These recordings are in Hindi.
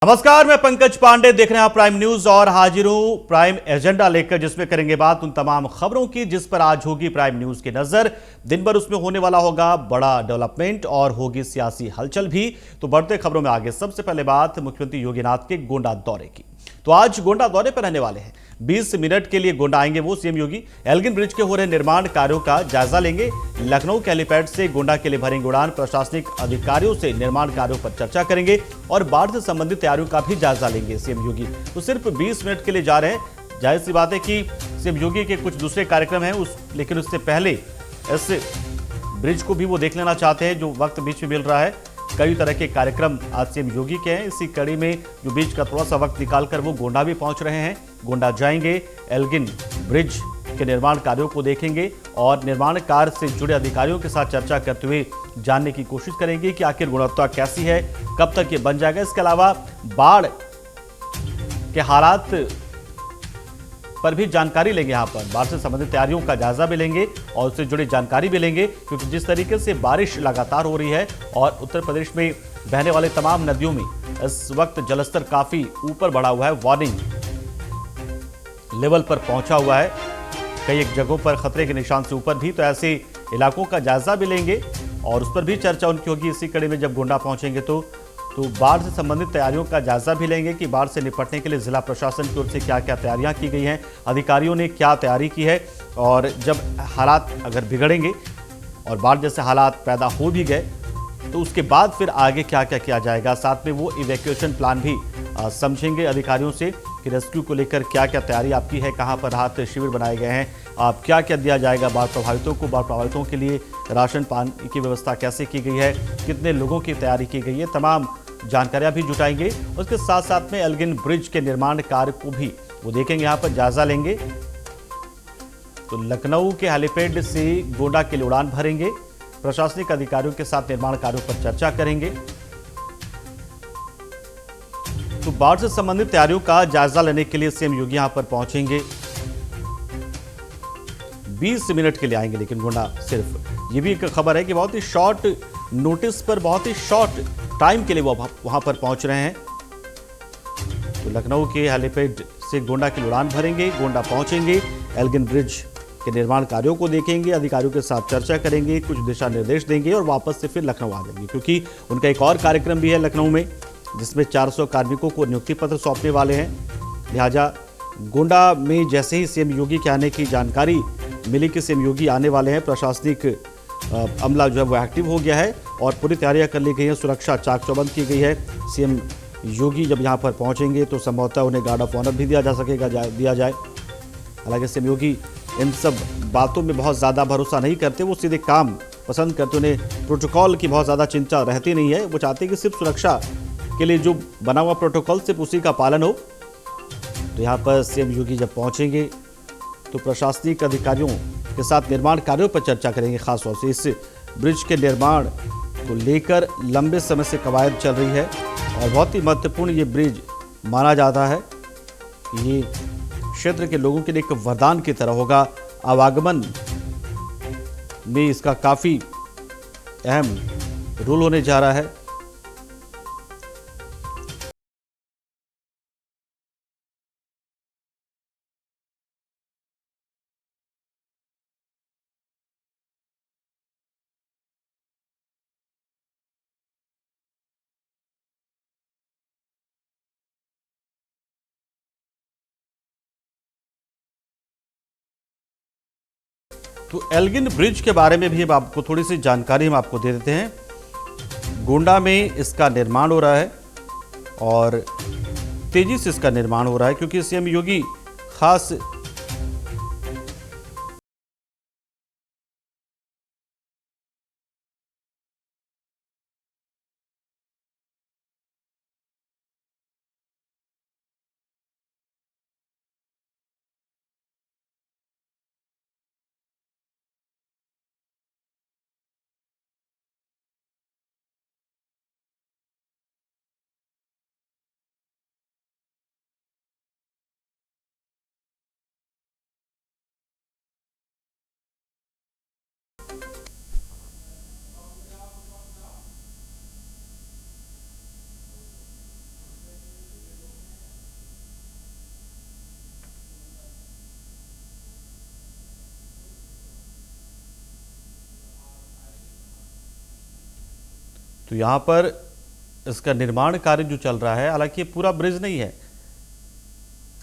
नमस्कार, मैं पंकज पांडे, देख रहे हैं आप प्राइम न्यूज और हाजिर हूं प्राइम एजेंडा लेकर, जिसमें करेंगे बात उन तमाम खबरों की जिस पर आज होगी प्राइम न्यूज की नजर। दिन भर उसमें होने वाला होगा बड़ा डेवलपमेंट और होगी सियासी हलचल भी। तो बढ़ते खबरों में आगे, सबसे पहले बात मुख्यमंत्री योगी नाथ के गोंडा दौरे की। तो आज गोंडा दौरे पर रहने वाले हैं। 20 मिनट के लिए गोंडा आएंगे वो सीएम योगी। एल्गिन ब्रिज के हो रहे निर्माण कार्यों का जायजा लेंगे। लखनऊ के हेलीपैड से गोंडा के लिए भरेंगे उड़ान। प्रशासनिक अधिकारियों से निर्माण कार्यों पर चर्चा करेंगे और बाढ़ से संबंधित तैयारियों का भी जायजा लेंगे सीएम योगी। तो सिर्फ 20 मिनट के लिए जा रहे हैं। जाहिर सी बात है कि सीएम योगी के कुछ दूसरे कार्यक्रम हैं लेकिन उससे पहले इस ब्रिज को भी वो देख लेना चाहते हैं, जो वक्त बीच में मिल रहा है। कई तरह के कार्यक्रम आज सीएम योगी के हैं। इसी कड़ी में जो बीच का थोड़ा सा वक्त निकालकर वो गोंडा भी पहुंच रहे हैं। गोंडा जाएंगे, एल्गिन ब्रिज के निर्माण कार्यों को देखेंगे और निर्माण कार्य से जुड़े अधिकारियों के साथ चर्चा करते हुए जानने की कोशिश करेंगे कि आखिर गुणवत्ता कैसी है, कब तक ये बन जाएगा। इसके अलावा बाढ़ के हालात पर भी जानकारी लेंगे। यहाँ पर बाढ़ से संबंधित तैयारियों का जायजा भी लेंगे और उससे जुड़ी जानकारी भी लेंगे, क्योंकि जिस तरीके से बारिश लगातार हो रही है और उत्तर प्रदेश में बहने वाले तमाम नदियों में इस वक्त जलस्तर काफी ऊपर बढ़ा हुआ है, वार्निंग लेवल पर पहुंचा हुआ है, कई एक जगहों पर खतरे के निशान से ऊपर भी। तो ऐसे इलाकों का जायजा भी लेंगे और उस पर भी चर्चा उनकी होगी। इसी कड़ी में जब गोंडा पहुंचेंगे तो बाढ़ से संबंधित तैयारियों का जायजा भी लेंगे कि बाढ़ से निपटने के लिए जिला प्रशासन की ओर से क्या क्या तैयारियां की गई हैं, अधिकारियों ने क्या तैयारी की है, और जब हालात अगर बिगड़ेंगे और बाढ़ जैसे हालात पैदा हो भी गए तो उसके बाद फिर आगे क्या क्या किया जाएगा। साथ में वो इवैक्यूएशन प्लान भी समझेंगे अधिकारियों से कि रेस्क्यू को लेकर क्या क्या तैयारी आपकी है, कहाँ पर राहत शिविर बनाए गए हैं, आप क्या क्या दिया जाएगा बाढ़ प्रभावितों को, बाढ़ प्रभावितों के लिए राशन पानी की व्यवस्था कैसे की गई है, कितने लोगों की तैयारी की गई है, तमाम जानकारियां भी जुटाएंगे। उसके साथ साथ में एल्गिन ब्रिज के निर्माण कार्य को भी वो देखेंगे, यहाँ पर जायजा लेंगे। तो लखनऊ के हेलीपैड से गोंडा के लिए उड़ान भरेंगे, प्रशासनिक अधिकारियों के साथ निर्माण कार्यों पर चर्चा करेंगे। तो बाढ़ से संबंधित तैयारियों का जायजा लेने के लिए सीएम योगी यहां पर पहुंचेंगे। 20 मिनट के लिए आएंगे लेकिन गोंडा सिर्फ। ये भी एक खबर है कि बहुत ही शॉर्ट नोटिस पर, बहुत ही शॉर्ट टाइम के लिए वो वहां पर पहुंच रहे हैं। तो लखनऊ के हेलीपैड से गोंडा की उड़ान भरेंगे, गोंडा पहुंचेंगे, एल्गिन ब्रिज के निर्माण कार्यों को देखेंगे, अधिकारियों के साथ चर्चा करेंगे, कुछ दिशा निर्देश देंगे और वापस से फिर लखनऊ आ जाएंगे, क्योंकि उनका एक और कार्यक्रम भी है लखनऊ में, जिसमें 400 कार्मिकों को नियुक्ति पत्र सौंपने वाले हैं। लिहाजा गोंडा में जैसे ही सीएम योगी के आने की जानकारी मिली कि सीएम योगी आने वाले हैं, प्रशासनिक अमला जो है वो एक्टिव हो गया है और पूरी तैयारियां कर ली गई हैं, सुरक्षा चाक चौबंद की गई है। सीएम योगी जब यहां पर पहुंचेंगे तो संभवतः उन्हें गार्ड ऑफ ऑनर भी दिया जाए। हालांकि सीएम योगी इन सब बातों में बहुत ज़्यादा भरोसा नहीं करते, वो सीधे काम पसंद करते, उन्हें प्रोटोकॉल की बहुत ज़्यादा चिंता रहती नहीं है। वो चाहते कि सिर्फ सुरक्षा के लिए जो बना हुआ प्रोटोकॉल सिर्फ उसी का पालन हो। तो यहाँ पर सीएम योगी जब पहुँचेंगे तो प्रशासनिक अधिकारियों के साथ निर्माण कार्यों पर चर्चा करेंगे। खासतौर से इस ब्रिज के निर्माण को लेकर लंबे समय से कवायद चल रही है और बहुत ही महत्वपूर्ण ये ब्रिज माना जाता है। ये क्षेत्र के लोगों के लिए एक वरदान की तरह होगा, आवागमन में इसका काफ़ी अहम रोल होने जा रहा है। तो एल्गिन ब्रिज के बारे में भी अब आपको थोड़ी सी जानकारी हम आपको दे देते हैं। गोंडा में इसका निर्माण हो रहा है और तेजी से इसका निर्माण हो रहा है, क्योंकि सीएम योगी खास तो यहाँ पर इसका निर्माण कार्य जो चल रहा है, हालांकि ये पूरा ब्रिज नहीं है,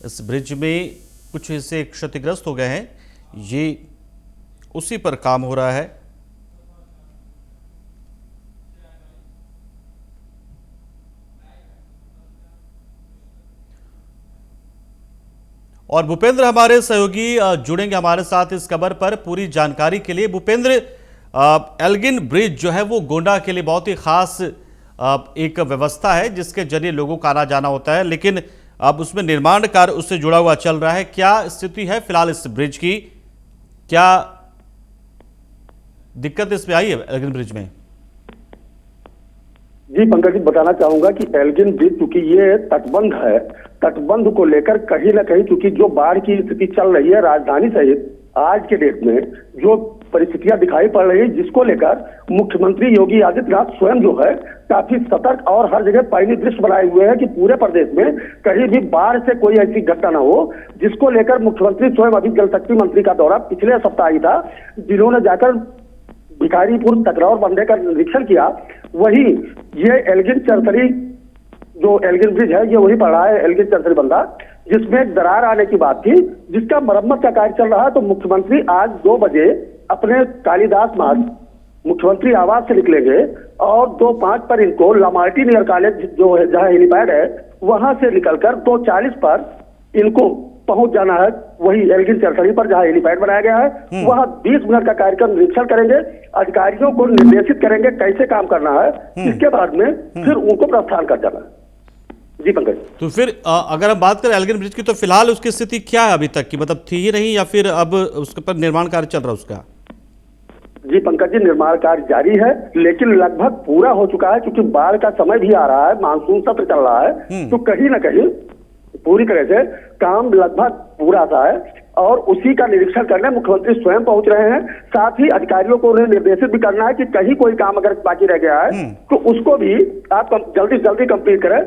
इस ब्रिज में कुछ हिस्से क्षतिग्रस्त हो गए हैं, ये उसी पर काम हो रहा है। और भूपेंद्र हमारे सहयोगी जुड़ेंगे हमारे साथ इस खबर पर पूरी जानकारी के लिए। भूपेंद्र, एल्गिन ब्रिज जो है वो गोंडा के लिए बहुत ही खास एक व्यवस्था है जिसके जरिए लोगों का आना जाना होता है, लेकिन अब उसमें निर्माण कार्य उससे जुड़ा हुआ चल रहा है। क्या स्थिति है फिलहाल इस ब्रिज की, क्या दिक्कत इसमें आई है एल्गिन ब्रिज में? जी पंकज जी, बताना चाहूंगा कि एल्गिन ब्रिज चूंकि ये तटबंध है, तटबंध को लेकर कहीं ना कहीं चूंकि जो बाढ़ की स्थिति चल रही है राजधानी सहित आज के डेट में जो परिस्थितियां दिखाई पड़ रही है, जिसको लेकर मुख्यमंत्री योगी आदित्यनाथ स्वयं जो है काफी सतर्क और हर जगह पैनी दृश्य बनाए हुए हैं कि पूरे प्रदेश में कहीं भी बाढ़ से कोई ऐसी घटना न हो, जिसको लेकर मुख्यमंत्री स्वयं अभी जल शक्ति मंत्री का दौरा पिछले सप्ताह ही था, जिन्होंने जाकर भिखारीपुर टकराव बंदे का निरीक्षण किया। वही ये एल्गिन चरथरी जो एल्गिन ब्रिज है ये वही पड़ रहा है, एल्गिन चरथरी बंदा, जिसमें एक दरार आने की बात थी, जिसका मरम्मत का कार्य चल रहा है। तो मुख्यमंत्री आज 2 बजे अपने कालिदास मार्ग मुख्यमंत्री आवास से निकलेंगे और 2:05 पर इनको लामार्टी नियर कॉलेज जो है जहां हेलीपैड है वहां से निकलकर 2:40 पर इनको पहुंच जाना है वही एल्गिन चरथरी पर जहां हेलीपैड बनाया गया है। वहां 20 मिनट का कार्यक्रम निरीक्षण करेंगे, अधिकारियों को निर्देशित करेंगे कैसे काम करना है, इसके बाद में फिर उनको प्रस्थान कर जाना है। जी पंकज, तो फिर अगर हम बात करें एल्गिन ब्रिज की, तो फिलहाल उसकी स्थिति क्या है अभी तक की, मतलब थी ही नहीं या फिर अब उसके पर निर्माण कार्य चल रहा है उसका? जी पंकज जी, निर्माण कार्य जारी है लेकिन लगभग पूरा हो चुका है, क्योंकि बाढ़ का समय भी आ रहा है, मानसून सत्र चल रहा है, तो कहीं ना कहीं पूरी तरह से काम लगभग पूरा सा है और उसी का निरीक्षण करने मुख्यमंत्री स्वयं पहुंच रहे हैं। साथ ही अधिकारियों को उन्हें निर्देशित भी करना है कि कहीं कोई काम अगर बाकी रह गया है तो उसको भी आप जल्दी से जल्दी कंप्लीट करें,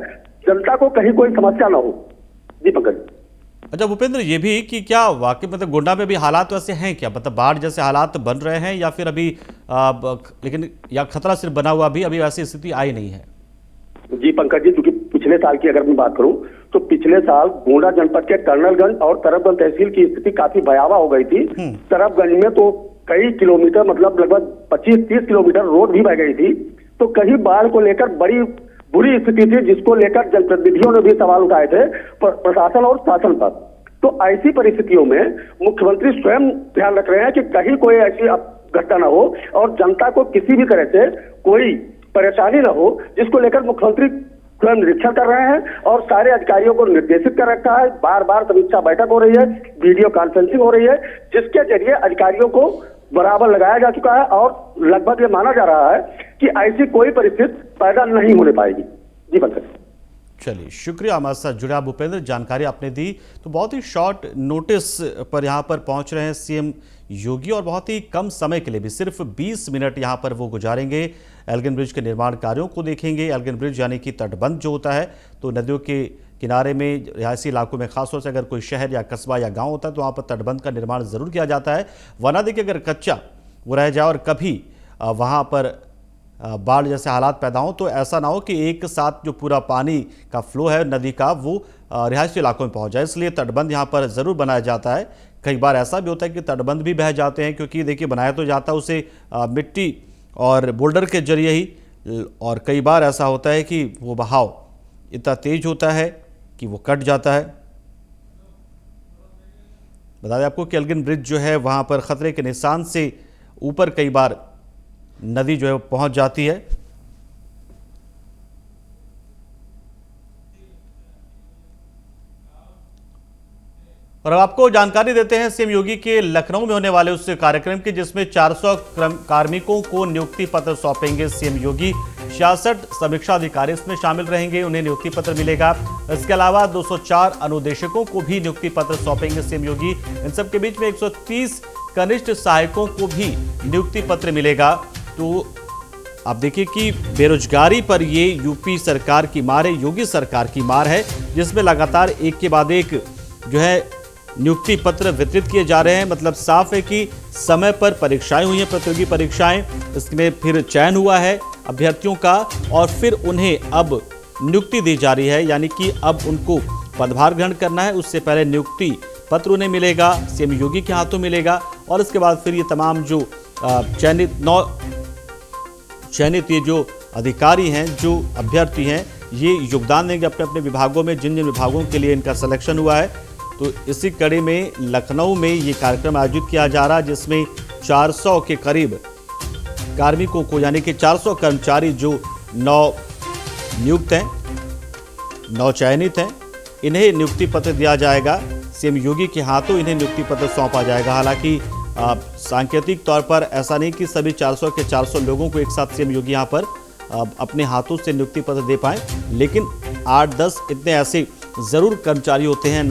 जनता को कहीं कोई समस्या ना हो। जी पंकज। अच्छा भूपेंद्र, ये भी कि क्या वाकई मतलब गोंडा में भी हालात वैसे हैं क्या, मतलब बाढ़ जैसे हालात बन रहे हैं या फिर अभी लेकिन या खतरा सिर्फ बना हुआ, अभी वैसी स्थिति आई नहीं है? जी पंकज जी, क्योंकि पिछले साल की अगर मैं बात करूं तो पिछले साल गोंडा जनपद के कर्नलगंज और तरफगंज तहसील की स्थिति काफी भयावह हो गई थी। तरफगंज में तो कई किलोमीटर मतलब लगभग 25-30 किलोमीटर रोड भी बह गई थी, तो कहीं बाढ़ को लेकर बड़ी बुरी स्थिति थी, जिसको लेकर जनप्रतिनिधियों ने भी सवाल उठाए थे प्रशासन और शासन पर। तो ऐसी परिस्थितियों में मुख्यमंत्री स्वयं ध्यान रख रहे हैं कि कहीं कोई ऐसी घटना न हो और जनता को किसी भी तरह से कोई परेशानी न हो, जिसको लेकर मुख्यमंत्री स्वयं निरीक्षण कर रहे हैं और सारे अधिकारियों को निर्देशित कर रखा है। बार बार समीक्षा बैठक हो रही है, वीडियो कॉन्फ्रेंसिंग हो रही है, जिसके जरिए अधिकारियों को बराबर लगाया जा चुका है और लगभग ये माना जा रहा है कि ऐसी कोई परिस्थिति पैदा नहीं होने पाएगी। जी पंकज। चलिए, शुक्रिया हमारे साथ जुड़ा भूपेंद्र, जानकारी आपने दी। तो बहुत ही शॉर्ट नोटिस पर यहाँ पर पहुँच रहे हैं सीएम योगी और बहुत ही कम समय के लिए भी, सिर्फ 20 मिनट यहाँ पर वो गुजारेंगे, एल्गिन ब्रिज के निर्माण कार्यों को देखेंगे। एल्गिन ब्रिज यानी कि तटबंध जो होता है, तो नदियों के किनारे में रिहायशी इलाकों में खासतौर से अगर कोई शहर या कस्बा या गांव होता है तो वहाँ पर तटबंध का निर्माण ज़रूर किया जाता है, वरना देखिए अगर कच्चा वो रह जाए और कभी वहाँ पर बाढ़ जैसे हालात पैदा हों तो ऐसा ना हो कि एक साथ जो पूरा पानी का फ्लो है नदी का वो रिहायशी इलाकों में पहुँच जाए, इसलिए तटबंध यहाँ पर ज़रूर बनाया जाता है। कई बार ऐसा भी होता है कि तटबंध भी बह जाते हैं, क्योंकि देखिए बनाया तो जाता है उसे मिट्टी और बोल्डर के जरिए ही, और कई बार ऐसा होता है कि वो बहाव इतना तेज होता है कि वो कट जाता है। बता दें आपको कि एल्गिन ब्रिज जो है वहाँ पर ख़तरे के निशान से ऊपर कई बार नदी जो है पहुँच जाती है। और अब आपको जानकारी देते हैं सीएम योगी के लखनऊ में होने वाले उस कार्यक्रम की, जिसमें 400 कार्मिकों को नियुक्ति पत्र सौंपेंगे सीएम योगी। 66 समीक्षा अधिकारी इसमें शामिल रहेंगे, उन्हें नियुक्ति पत्र मिलेगा। इसके अलावा 204 अनुदेशकों को भी नियुक्ति पत्र सौंपेंगे सीएम योगी। इन सब के बीच में 130 कनिष्ठ सहायकों को भी नियुक्ति पत्र मिलेगा। तो आप देखिए कि बेरोजगारी पर ये यूपी सरकार की मार है, योगी सरकार की मार है, जिसमें लगातार एक के बाद एक जो है नियुक्ति पत्र वितरित किए जा रहे हैं। मतलब साफ है कि समय पर परीक्षाएं हुई हैं, प्रतियोगी परीक्षाएं, इसमें फिर चयन हुआ है, अभ्यर्थियों का और फिर उन्हें अब नियुक्ति दी जा रही है, यानी कि अब उनको पदभार ग्रहण करना है। उससे पहले नियुक्ति पत्र उन्हें मिलेगा, सीएम योगी के हाथों मिलेगा और इसके बाद फिर ये तमाम जो चयनित ये जो अधिकारी हैं, जो अभ्यर्थी हैं, ये योगदान देंगे अपने अपने विभागों में, जिन जिन विभागों के लिए इनका सिलेक्शन हुआ है। तो इसी कड़ी में लखनऊ में ये कार्यक्रम आयोजित किया जा रहा है, जिसमें 400 के करीब कार्मिकों को, यानी कि 400 कर्मचारी जो नियुक्त हैं, चयनित हैं, इन्हें नियुक्ति पत्र दिया जाएगा। सीएम योगी के हाथों इन्हें नियुक्ति पत्र सौंपा जाएगा। हालांकि सांकेतिक तौर पर ऐसा नहीं कि सभी 400 के 400 लोगों को एक साथ सीएम योगी यहाँ पर अपने हाथों से नियुक्ति पत्र दे पाए, लेकिन 8-10 इतने ऐसे ज़रूर कर्मचारी होते हैं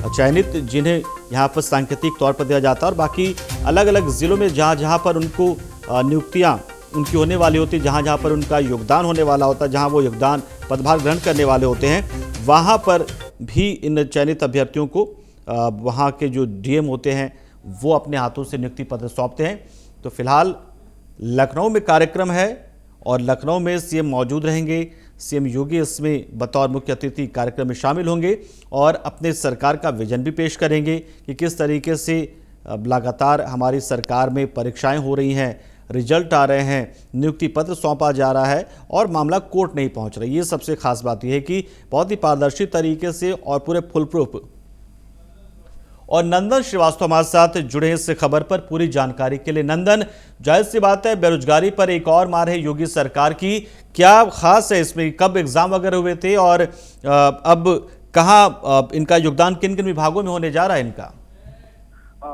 चयनित, जिन्हें यहाँ पर सांकेतिक तौर पर दिया जाता है। और बाकी अलग अलग ज़िलों में जहाँ पर उनको नियुक्तियाँ उनकी होने वाली होती, जहाँ पर उनका योगदान होने वाला होता है, जहाँ वो योगदान पदभार ग्रहण करने वाले होते हैं, वहाँ पर भी इन चयनित अभ्यर्थियों को वहाँ के जो डीएम होते हैं वो अपने हाथों से नियुक्ति पत्र सौंपते हैं। तो फिलहाल लखनऊ में कार्यक्रम है और लखनऊ में सीएम मौजूद रहेंगे। सीएम योगी इसमें बतौर मुख्य अतिथि कार्यक्रम में शामिल होंगे और अपने सरकार का विजन भी पेश करेंगे कि किस तरीके से लगातार हमारी सरकार में परीक्षाएं हो रही हैं, रिजल्ट आ रहे हैं, नियुक्ति पत्र सौंपा जा रहा है और मामला कोर्ट नहीं पहुंच रहा। ये सबसे खास बात यह है कि बहुत ही पारदर्शी तरीके से और पूरे फुल प्रूफ। और नंदन श्रीवास्तव हमारे साथ जुड़े इस खबर पर पूरी जानकारी के लिए। नंदन, जाहिर सी बात है बेरोजगारी पर एक और मार है योगी सरकार की, क्या खास है इसमें? कब एग्जाम वगैरह हुए थे और अब कहाँ इनका योगदान किन किन विभागों में होने जा रहा है इनका?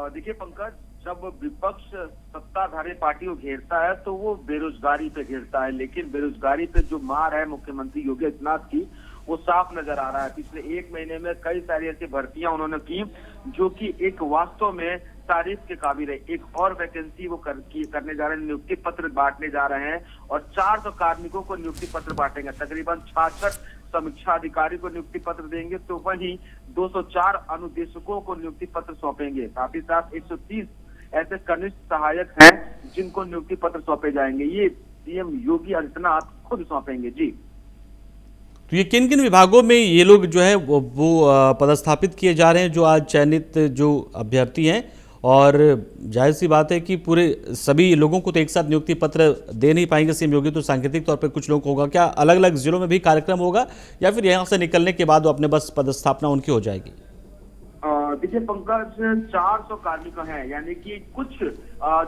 देखिए पंकज, जब विपक्ष सत्ताधारी पार्टी को घेरता है तो वो बेरोजगारी पे घेरता है, लेकिन बेरोजगारी पे जो मार है मुख्यमंत्री योगी आदित्यनाथ की वो साफ नजर आ रहा है। पिछले 1 महीने में कई सारी ऐसी भर्तियां उन्होंने की जो कि एक वास्तव में तारीफ के काबिल है। एक और वैकेंसी वो करने जा रहे हैं, नियुक्ति पत्र बांटने जा रहे हैं और 400 कार्मिकों को नियुक्ति पत्र बांटेंगे। तकरीबन 66 समीक्षा अधिकारी को नियुक्ति पत्र देंगे, तो वहीं 204 अनुदेशकों को नियुक्ति पत्र सौंपेंगे। साथ ही साथ 130 ऐसे कनिष्ठ सहायक हैं जिनको नियुक्ति पत्र सौंपे जाएंगे। ये सीएम योगी आदित्यनाथ खुद सौंपेंगे। जी, तो ये किन किन विभागों में ये लोग जो है वो पदस्थापित किए जा रहे हैं, जो आज चयनित जो अभ्यर्थी हैं? और जाहिर सी बात है कि पूरे सभी लोगों को तो एक साथ नियुक्ति पत्र दे नहीं पाएंगे सीएम योगी, तो सांकेतिक तौर पर कुछ लोगों को होगा। क्या अलग अलग जिलों में भी कार्यक्रम होगा या फिर यहाँ से निकलने के बाद वो अपने बस पदस्थापना उनकी हो जाएगी? देखिए पंकज, 400 कार्मिक हैं, यानी कि कुछ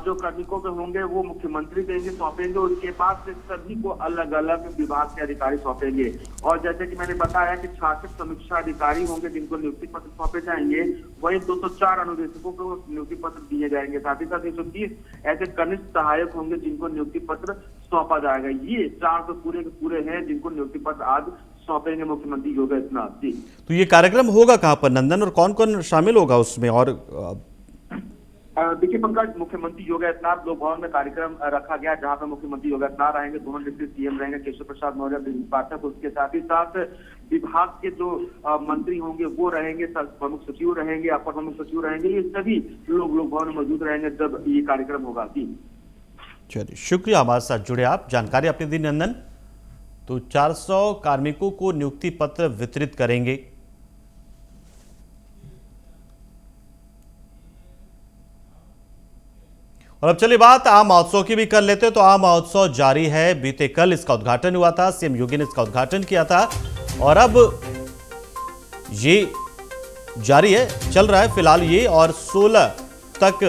जो कार्मिकों के होंगे वो मुख्यमंत्री देंगे, सौंपेंगे, उसके बाद से सभी को अलग अलग विभाग के अधिकारी सौंपेंगे। और जैसे कि मैंने बताया कि 66 समीक्षा अधिकारी होंगे जिनको नियुक्ति पत्र सौंपे जाएंगे, वहीं 204 अनुदेशकों को नियुक्ति पत्र दिए जाएंगे। साथ ही साथ 130 ऐसे कनिष्ठ सहायक होंगे जिनको नियुक्ति पत्र सौंपा जाएगा। ये 400 पूरे के पूरे हैं जिनको नियुक्ति पत्र आज सौंपेंगे मुख्यमंत्री योगी आदित्यनाथ जी। तो ये कार्यक्रम होगा कहाँ पर नंदन, और कौन कौन शामिल होगा उसमें? और देखिए पंकज, मुख्यमंत्री योगी आदित्यनाथ लोक भवन में कार्यक्रम रखा गया, जहां पर मुख्यमंत्री योगी आदित्यनाथ रहेंगे, दोनों डिप्टी सीएम रहेंगे, केशव प्रसाद मौर्य, दिलीप पाठक, उसके साथ ही साथ विभाग के जो मंत्री होंगे वो रहेंगे, प्रमुख सचिव रहेंगे, अपर प्रमुख सचिव रहेंगे, ये सभी लोग लोक भवन में मौजूद रहेंगे जब ये कार्यक्रम होगा। जी चलिए, शुक्रिया हमारे साथ जुड़े आप, जानकारी आपने दी नंदन। तो 400 कार्मिकों को नियुक्ति पत्र वितरित करेंगे। और अब चलिए बात आम महोत्सव की भी कर लेते हैं। तो आम महोत्सव जारी है, बीते कल इसका उद्घाटन हुआ था, सीएम योगी ने इसका उद्घाटन किया था और अब ये जारी है, चल रहा है फिलहाल ये, और 16 तक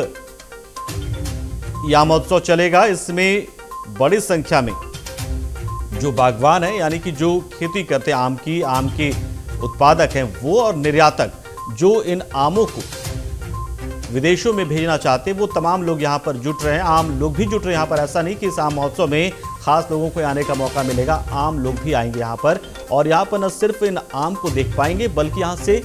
यह महोत्सव चलेगा। इसमें बड़ी संख्या में जो बागवान है, यानी कि जो खेती करते हैं आम के उत्पादक हैं वो, और निर्यातक जो इन आमों को विदेशों में भेजना चाहते हैं, वो तमाम लोग यहाँ पर जुट रहे हैं। आम लोग भी जुट रहे हैं यहाँ पर। ऐसा नहीं कि इस आम महोत्सव में खास लोगों को आने का मौका मिलेगा, आम लोग भी आएंगे यहाँ पर और यहाँ पर न सिर्फ इन आम को देख पाएंगे बल्कि यहाँ से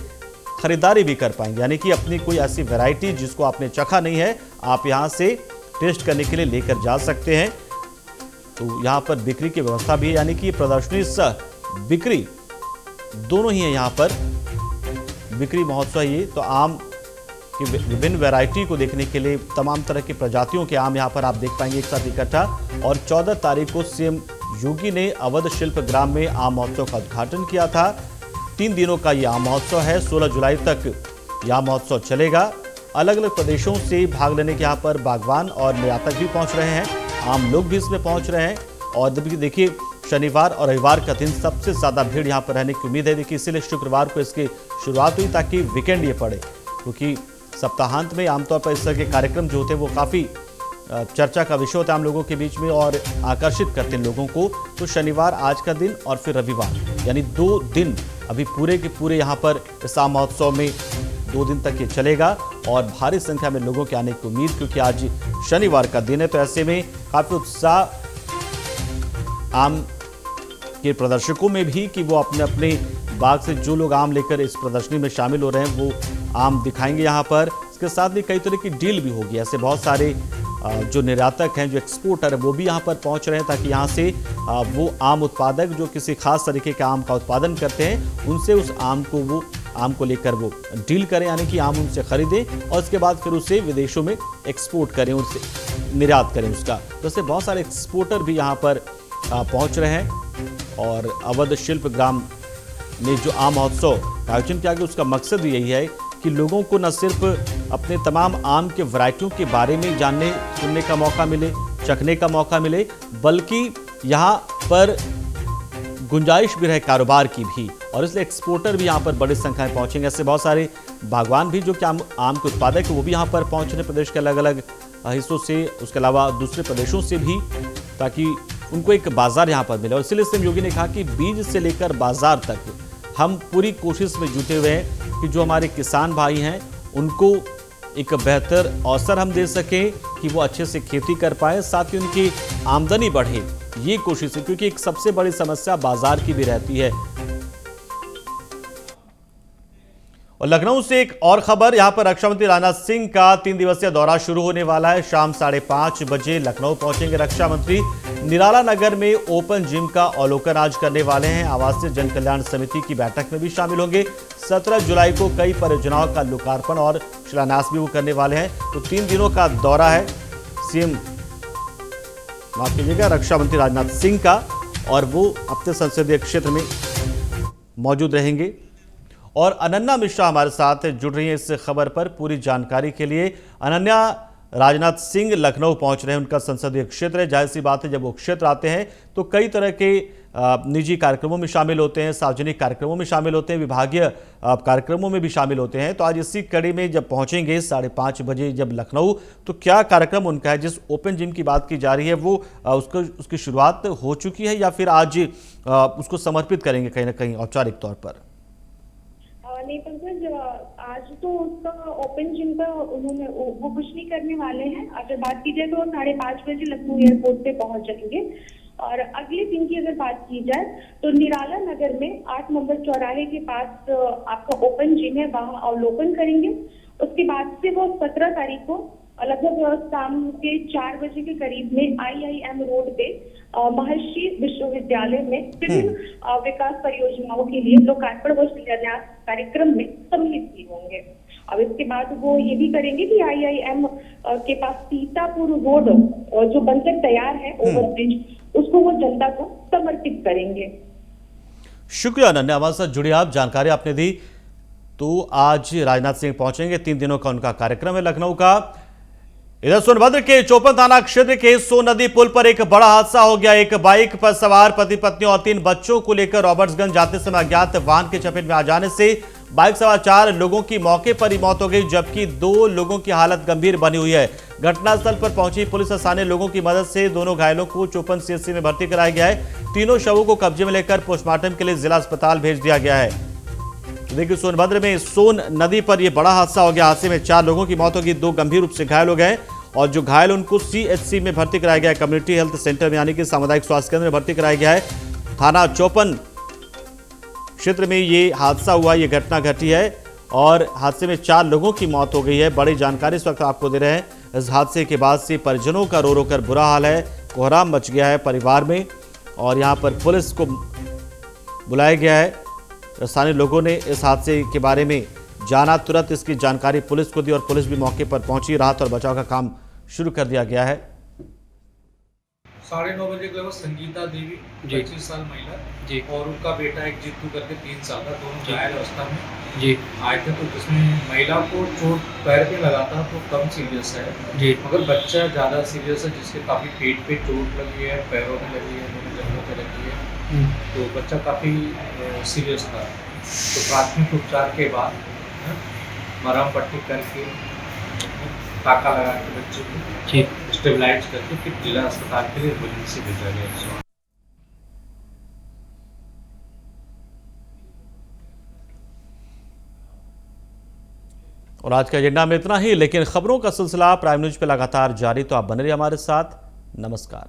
खरीदारी भी कर पाएंगे। यानी कि अपनी कोई ऐसी वैरायटी जिसको आपने चखा नहीं है, आप यहाँ से टेस्ट करने के लिए लेकर जा सकते हैं। तो यहाँ पर बिक्री की व्यवस्था भी है, यानी कि प्रदर्शनी सह बिक्री दोनों ही है यहाँ पर। बिक्री महोत्सव ये तो आम की विभिन्न वैरायटी को देखने के लिए तमाम तरह की प्रजातियों के आम यहाँ पर आप देख पाएंगे एक साथ इकट्ठा। और 14 तारीख को सीएम योगी ने अवध शिल्प ग्राम में आम महोत्सव का उद्घाटन किया था। 3 दिनों का ये आम महोत्सव है। 16 जुलाई तक यह आम महोत्सव चलेगा। अलग अलग प्रदेशों से भाग लेने के यहाँ पर बागवान और निर्यातक भी पहुंच रहे हैं, आम लोग भी इसमें पहुंच रहे हैं। और देखिए शनिवार और रविवार का दिन सबसे ज्यादा भीड़ यहाँ पर रहने की उम्मीद है। देखिए इसीलिए शुक्रवार को इसकी शुरुआत हुई ताकि वीकेंड ये पड़े, क्योंकि सप्ताहांत में आमतौर पर इस तरह के कार्यक्रम जो होते हैं वो काफ़ी चर्चा का विषय होता है आम लोगों के बीच में और आकर्षित करते हैं लोगों को। तो शनिवार आज का दिन और फिर रविवार, यानी 2 दिन अभी पूरे के पूरे यहाँ पर इस आम महोत्सव में 2 दिन तक ये चलेगा और भारी संख्या में लोगों के आने की उम्मीद, क्योंकि आज शनिवार का दिन है। तो ऐसे में काफ़ी उत्साह आम के प्रदर्शकों में भी कि वो अपने अपने बाग से जो लोग आम लेकर इस प्रदर्शनी में शामिल हो रहे हैं वो आम दिखाएंगे यहाँ पर। इसके साथ ही कई तरह की डील भी होगी। ऐसे बहुत सारे जो निर्यातक हैं, जो एक्सपोर्टर है, वो भी यहाँ पर पहुँच रहे हैं ताकि यहाँ से वो आम उत्पादक जो किसी खास तरीके के आम का उत्पादन करते हैं उनसे उस आम को लेकर वो डील करें, यानी कि आम उनसे खरीदें और उसके बाद फिर उसे विदेशों में एक्सपोर्ट करें, उससे निर्यात करें उसका। तो ऐसे बहुत सारे एक्सपोर्टर भी यहाँ पर पहुँच रहे हैं। और अवध शिल्प ग्राम में जो आम महोत्सव का आयोजन किया गया उसका मकसद यही है कि लोगों को न सिर्फ अपने तमाम आम के वैरायटियों के बारे में जानने सुनने का मौका मिले, चखने का मौका मिले, बल्कि यहाँ पर गुंजाइश भी रहे कारोबार की भी। और इसलिए एक्सपोर्टर भी यहाँ पर बड़ी संख्या में पहुँचेंगे। ऐसे बहुत सारे बागवान भी जो कि आम के उत्पादक है वो भी यहाँ पर पहुँच रहे प्रदेश के अलग अलग हिस्सों से, उसके अलावा दूसरे प्रदेशों से भी, ताकि उनको एक बाजार यहाँ पर मिले। और इसलिए सीएम योगी ने कहा कि बीज से लेकर बाजार तक हम पूरी कोशिश में जुटे हुए हैं कि जो हमारे किसान भाई हैं उनको एक बेहतर अवसर हम दे सकें कि वो अच्छे से खेती कर पाएँ, साथ ही उनकी आमदनी बढ़े। ये कोशिश है, क्योंकि एक सबसे बड़ी समस्या बाजार की भी रहती है। और लखनऊ से एक और खबर, यहां पर रक्षा मंत्री राजनाथ सिंह का 3 दिवसीय दौरा शुरू होने वाला है। शाम 5:30 बजे लखनऊ पहुंचेंगे रक्षा मंत्री। निराला नगर में ओपन जिम का अवलोकन आज करने वाले हैं। आवासीय जन कल्याण समिति की बैठक में भी शामिल होंगे। 17 जुलाई को कई परियोजनाओं का लोकार्पण और शिलान्यास भी वो करने वाले हैं। तो 3 दिनों का दौरा है सीएम, माफ कीजिएगा, रक्षा मंत्री राजनाथ सिंह का, और वो अपने संसदीय क्षेत्र में मौजूद रहेंगे। और अनन्या मिश्रा हमारे साथ जुड़ रही हैं इस खबर पर पूरी जानकारी के लिए। अनन्या, राजनाथ सिंह लखनऊ पहुंच रहे हैं, उनका संसदीय क्षेत्र है। जाहिर सी बात है जब वो क्षेत्र आते हैं तो कई तरह के निजी कार्यक्रमों में शामिल होते हैं, सार्वजनिक कार्यक्रमों में शामिल होते हैं, विभागीय कार्यक्रमों में भी शामिल होते हैं। तो आज इसी कड़ी में जब पहुंचेंगे 5:30 बजे जब लखनऊ, तो क्या कार्यक्रम उनका है? जिस ओपन जिम की बात की जा रही है वो उसकी शुरुआत हो चुकी है या फिर आज उसको समर्पित करेंगे कहीं ना कहीं औपचारिक तौर पर? नहीं पंकज, आज तो उसका ओपन जिम का उन्होंने वो कुछ नहीं करने वाले हैं। अगर बात की जाए तो 5:30 बजे लखनऊ एयरपोर्ट पे पहुंच जाएंगे। और अगले दिन की अगर बात की जाए तो निराला नगर में 8 नंबर चौराहे के पास आपका ओपन जिम है, वहां अवलोकन करेंगे। उसके बाद से वो 17 तारीख को लगभग शाम के 4 बजे के करीब में IIM रोड पे महर्षि विश्वविद्यालय में विभिन्न विकास परियोजनाओं के लिए लोकार्पण व शिलान्यास कार्यक्रम में सम्मिलित भी होंगे। अब इसके बाद वो ये भी करेंगे कि IIM के पास सीतापुर रोड जो बनकर तैयार है ओवरब्रिज, उसको वो जनता को समर्पित करेंगे। शुक्रिया अनन्या, हमारे साथ जुड़ी आप, जानकारी आपने दी। तो आज राजनाथ सिंह पहुंचेंगे, 3 दिनों का उनका कार्यक्रम है लखनऊ का। इधर सोनभद्र के चौपन थाना क्षेत्र के सोन नदी पुल पर एक बड़ा हादसा हो गया। एक बाइक पर सवार पति पत्नी और 3 बच्चों को लेकर रॉबर्ट्सगंज जाते समय अज्ञात वाहन के चपेट में आ जाने से बाइक सवार 4 लोगों की मौके पर ही मौत हो गई, जबकि 2 लोगों की हालत गंभीर बनी हुई है। घटनास्थल पर पहुंची पुलिस और स्थानीय लोगों की मदद से दोनों घायलों को चौपन CHC में भर्ती कराया गया है। तीनों शवों को कब्जे में लेकर पोस्टमार्टम के लिए जिला अस्पताल भेज दिया गया है। देखिए सोनभद्र में सोन नदी पर यह बड़ा हादसा हो गया। हादसे में 4 लोगों की मौत होगी, 2 गंभीर रूप से घायल हो गए और जो घायल उनको CHC में भर्ती कराया गया है, कम्युनिटी हेल्थ सेंटर में, यानी कि सामुदायिक स्वास्थ्य केंद्र में भर्ती कराया गया है। थाना चौपन क्षेत्र में ये हादसा हुआ, ये घटना घटी है और हादसे में 4 लोगों की मौत हो गई है। बड़ी जानकारी इस वक्त आपको दे रहे हैं। इस हादसे के बाद से परिजनों का रो रो कर बुरा हाल है, कोहराम मच गया है परिवार में और यहाँ पर पुलिस को बुलाया गया है। स्थानीय लोगों ने इस हादसे के बारे में जाना, तुरंत इसकी जानकारी पुलिस को दी और पुलिस भी मौके पर पहुंची। राहत और बचाव का काम शुरू कर दिया गया है। 9:30 बजे के लगभग संगीता देवी, 25 साल महिला जी और उनका बेटा एक जित्तू करके 3 साल का, दोनों घायल अवस्था में जी आए थे। तो जिसमें महिला को चोट पैर पे लगा था तो कम सीरियस है, जी मगर बच्चा ज़्यादा सीरियस है, जिसके काफ़ी पेट पे चोट लगी है, पैरों में लगी है, दोनों जगहों पे लगी है। तो बच्चा काफ़ी सीरियस था। तो प्राथमिक उपचार के बाद मरहम पट्टी करके टाका लगा के बच्चे को जी स्टेबलाइज करके फिर जिला अस्पताल के लिए इमरजेंसी भेजा गया। और आज के एजेंडा में इतना ही, लेकिन खबरों का सिलसिला प्राइम न्यूज पे लगातार जारी, तो आप बने रहिए हमारे साथ। नमस्कार।